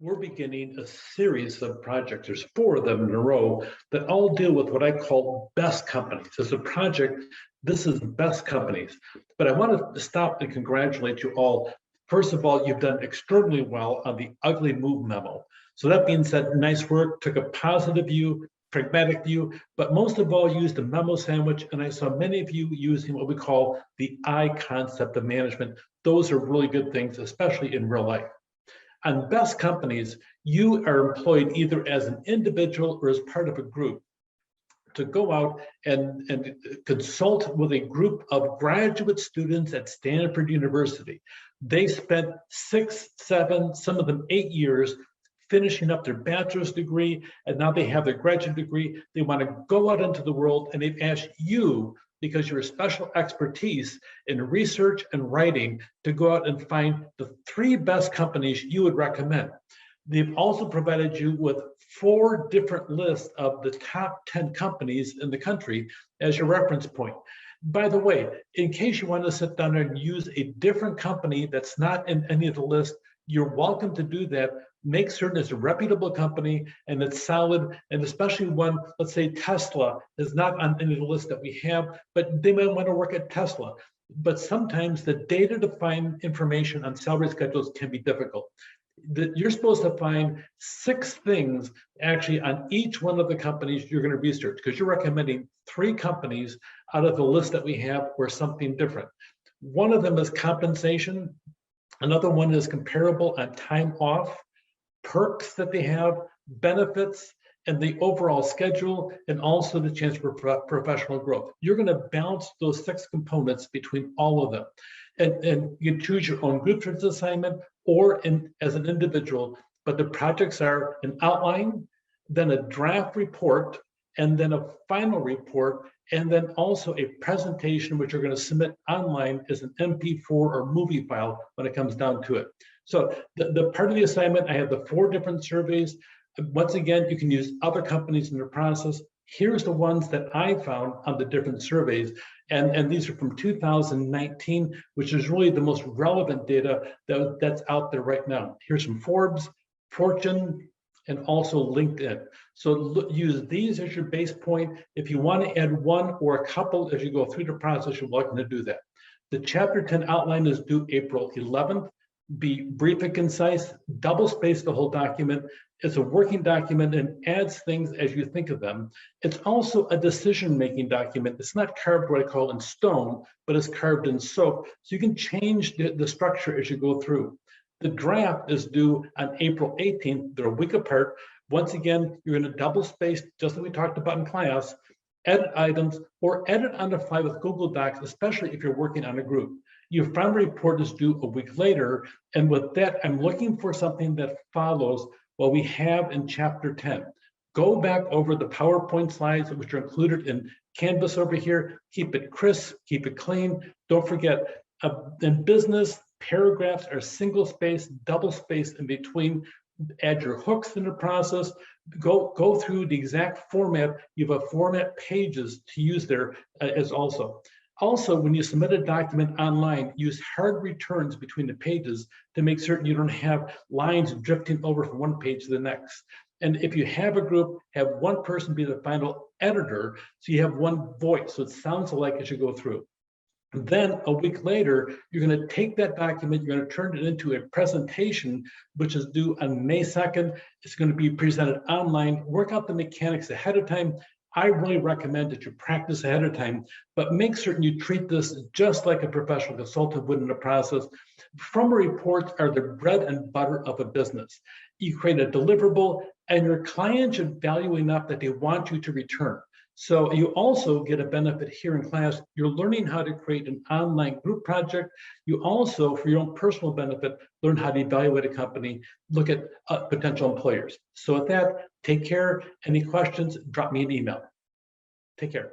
We're beginning a series of projects. There's 4 of them in a row that all deal with what I call best companies. As a project, this is best companies. But I want to stop and congratulate you all. First of all, you've done extraordinarily well on the ugly move memo. So that being said, nice work, took a positive view, pragmatic view, but most of all used the memo sandwich. And I saw many of you using what we call the I concept of management. Those are really good things, especially in real life. On best companies, you are employed either as an individual or as part of a group to go out and consult with a group of graduate students at Stanford University. They spent 6, 7, some of them 8 years finishing up their bachelor's degree, and now they have their graduate degree. They want to go out into the world, and they've asked you, because your special expertise in research and writing, to go out and find the 3 best companies you would recommend. They've also provided you with 4 different lists of the top 10 companies in the country as your reference point. By the way, in case you want to sit down and use a different company that's not in any of the lists, you're welcome to do that. Make certain it's a reputable company and it's solid, and especially one, let's say Tesla is not on any of the list that we have, but they might want to work at Tesla. But sometimes the data to find information on salary schedules can be difficult. You're supposed to find 6 things actually on each one of the companies you're going to research, because you're recommending 3 companies out of the list that we have or something different. One of them is compensation. Another one is comparable on time off, perks that they have, benefits, and the overall schedule, and also the chance for professional growth. You're going to balance those 6 components between all of them. And you choose your own group for this assignment or as an individual, but the projects are an outline, then a draft report, and then a final report, and then also a presentation which you're going to submit online as an MP4 or movie file when it comes down to it. So the part of the assignment, I have the 4 different surveys. Once again, you can use other companies in the process. Here's the ones that I found on the different surveys. And these are from 2019, which is really the most relevant data that's out there right now. Here's from Forbes, Fortune, and also LinkedIn. So use these as your base point. If you want to add one or a couple as you go through the process, you're welcome to do that. The Chapter 10 outline is due April 11th. Be brief and concise, double space the whole document. It's a working document and adds things as you think of them. It's also a decision-making document. It's not carved what I call in stone, but it's carved in soap. So you can change the structure as you go through. The draft is due on April 18th. They're a week apart. Once again, you're going to double space, just like we talked about in class, edit items, or edit on the fly with Google Docs, especially if you're working on a group. Your final report is due a week later. And with that, I'm looking for something that follows what we have in Chapter 10. Go back over the PowerPoint slides, which are included in Canvas over here. Keep it crisp, keep it clean. Don't forget, in business, paragraphs are single space, double space in between. Add your hooks in the process. Go through the exact format. You have a format pages to use there as also. Also, when you submit a document online, use hard returns between the pages to make certain you don't have lines drifting over from one page to the next. And if you have a group, have one person be the final editor, so you have one voice, so it sounds alike as you go through. And then a week later, you're going to take that document, you're going to turn it into a presentation, which is due on May 2nd. It's going to be presented online. Work out the mechanics ahead of time. I really recommend that you practice ahead of time, but make certain you treat this just like a professional consultant would in the process. From reports are the bread and butter of a business. You create a deliverable, and your client should value enough that they want you to return. So you also get a benefit here in class. You're learning how to create an online group project. You also, for your own personal benefit, learn how to evaluate a company, look at potential employers. So with that, take care. Any questions, drop me an email. Take care.